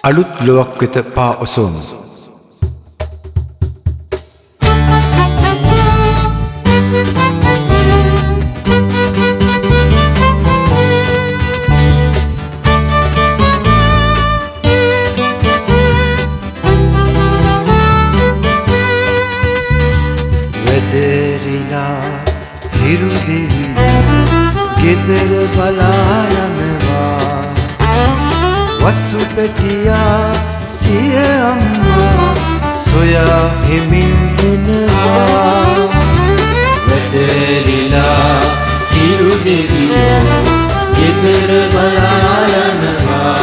අලුත් ලොවක් වෙත පා ඔසවමු. වැදරිලා හිරු දෙවියෝ ගෙදර බලා යනවා. වසු පැටියා සිය අම්මා සොයා හිමින් එනවා. වැදරිලා හිරු දෙවියෝ ගෙදර බලා යනවා.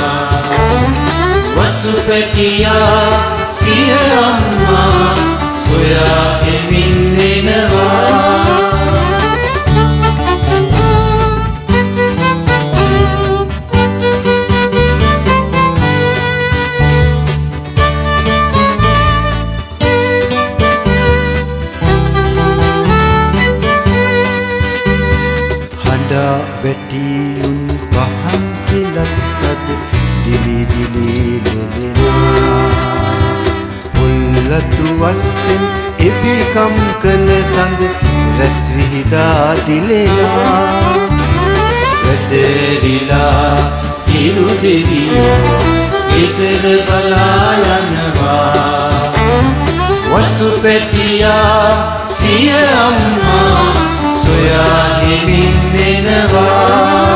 වසු පැටියා සිය අම්මා සොයා හිමින් එනවා. වැටියුන් වහන්සේලත් දිලි දිලි ලෙලෙනවා. මුල්ලතු වස්සෙන් එපිකම් කළ සඳ රැස් විහිදා දිලෙනවා. වැදරිලා හිරු දෙවියෝ ගෙදර බලා යනවා. වසු පැටියා සිය අම්මා සොයා හිමින් එනවා.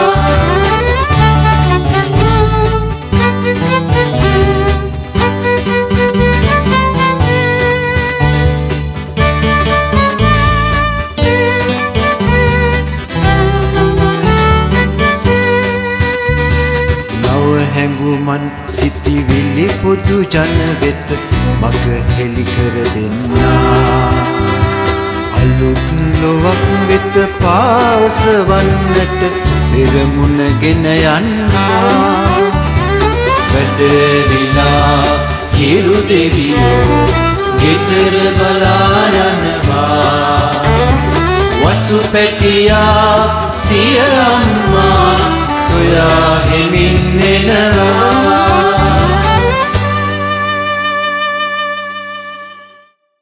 නව හැඟුමන් සිතිවිලි පොදු ජන වෙත මග හෙළි කර දෙන්නා. අලුත් ලොවක් වෙත පාවසවන්නට පෙරමුණ ගෙන යන්නා. වැදරිලා හිරු දෙවියෝ ගෙදර බලා යනවා. වසු පැටියා සිය අම්මා සොයා